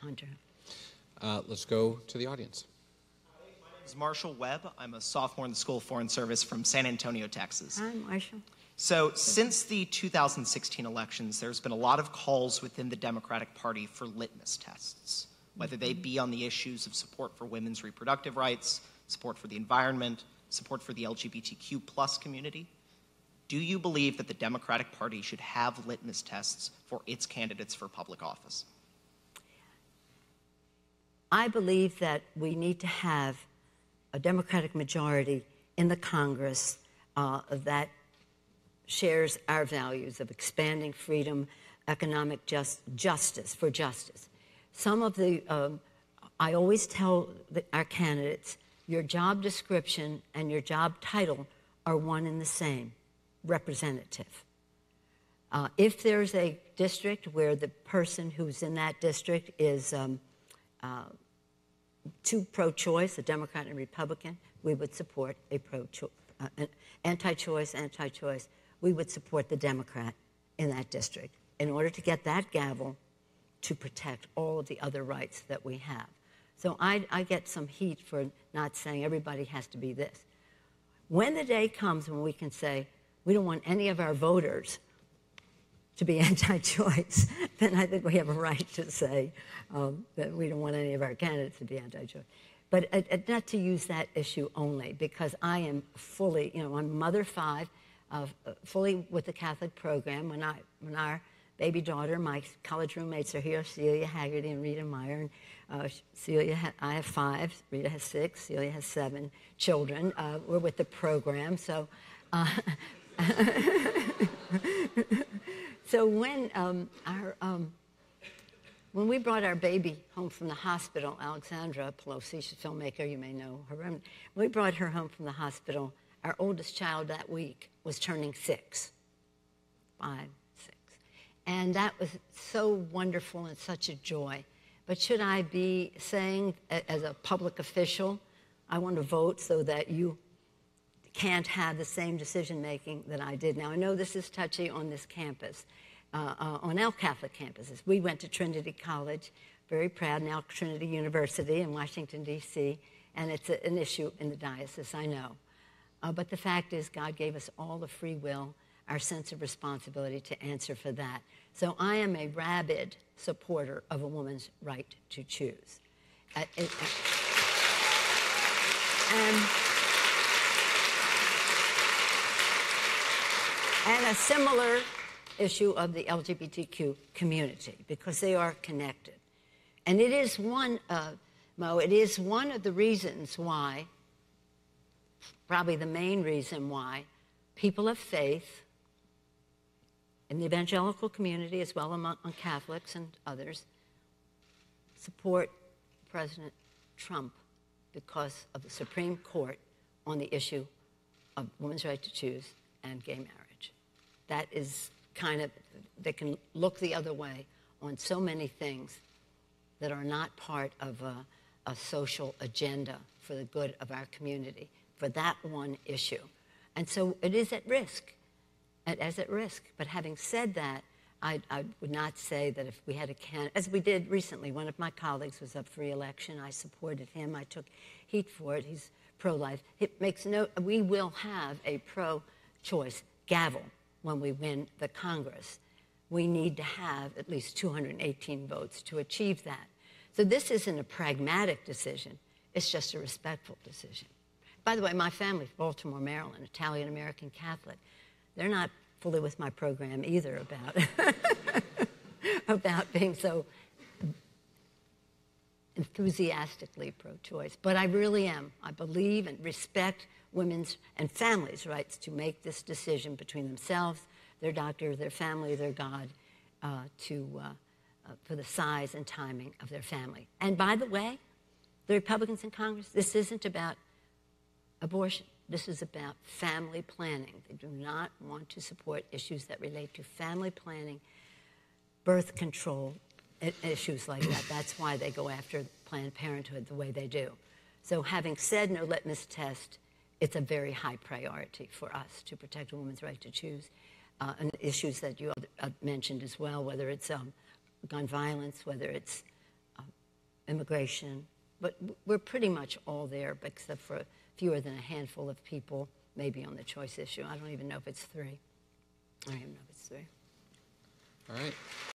Hunter. Let's go to the audience. My name is Marshall Webb. I'm a sophomore in the School of Foreign Service from San Antonio, Texas. Hi, Marshall. So since the 2016 elections, there's been a lot of calls within the Democratic Party for litmus tests, whether they be on the issues of support for women's reproductive rights, support for the environment, support for the LGBTQ plus community. Do you believe that the Democratic Party should have litmus tests for its candidates for public office? I believe that we need to have a Democratic majority in the Congress that shares our values of expanding freedom, economic justice. Some of the, I always tell our candidates, your job description and your job title are one and the same, representative. If there's a district where the person who's in that district is too pro-choice, a Democrat and a Republican, we would support a anti-choice, we would support the Democrat in that district in order to get that gavel to protect all of the other rights that we have. So I get some heat for not saying everybody has to be this. When the day comes when we can say we don't want any of our voters to be anti-choice, then I think we have a right to say that we don't want any of our candidates to be anti-choice. But not to use that issue only, because I am fully, I'm mother 5, fully with the Catholic program. When our baby daughter, my college roommates are here, Celia Haggerty and Rita Meyer. And, I have 5, Rita has 6, Celia has 7 children. We're with the program, so... So when we brought our baby home from the hospital, Alexandra Pelosi, she's a filmmaker, you may know her. When we brought her home from the hospital, our oldest child that week was turning 6. 5, 6. And that was so wonderful and such a joy. But should I be saying, as a public official, I want to vote so that you can't have the same decision-making that I did? Now, I know this is touchy on this campus, on our Catholic campuses. We went to Trinity College, very proud, now Trinity University in Washington, D.C., and it's an issue in the diocese, I know. But the fact is, God gave us all the free will, our sense of responsibility to answer for that. So I am a rabid supporter of a woman's right to choose. And a similar issue of the LGBTQ community, because they are connected. And it is one, Mo, it is one of the reasons why, probably the main reason why, people of faith in the evangelical community, as well among Catholics and others, support President Trump because of the Supreme Court on the issue of women's right to choose and gay marriage. That is kind of, they can look the other way on so many things that are not part of a social agenda for the good of our community, for that one issue. And so it is at risk, at risk. But having said that, I would not say that if we had a candidate, as we did recently, one of my colleagues was up for re-election. I supported him. I took heat for it. He's pro-life. It makes no, we will have a pro-choice gavel when we win the Congress. We need to have at least 218 votes to achieve that. So this isn't a pragmatic decision. It's just a respectful decision. By the way, my family, Baltimore, Maryland, Italian-American Catholic, they're not fully with my program either about being so enthusiastically pro-choice. But I really am. I believe and respect women's and families' rights to make this decision between themselves, their doctor, their family, their God, for the size and timing of their family. And by the way, the Republicans in Congress, this isn't about abortion. This is about family planning. They do not want to support issues that relate to family planning, birth control, issues like that. That's why they go after Planned Parenthood the way they do. So having said no litmus test, it's a very high priority for us to protect a woman's right to choose, and issues that you mentioned as well, whether it's gun violence, whether it's immigration, but we're pretty much all there, except for fewer than a handful of people, maybe on the choice issue. I don't even know if it's 3. I don't even know if it's 3. All right.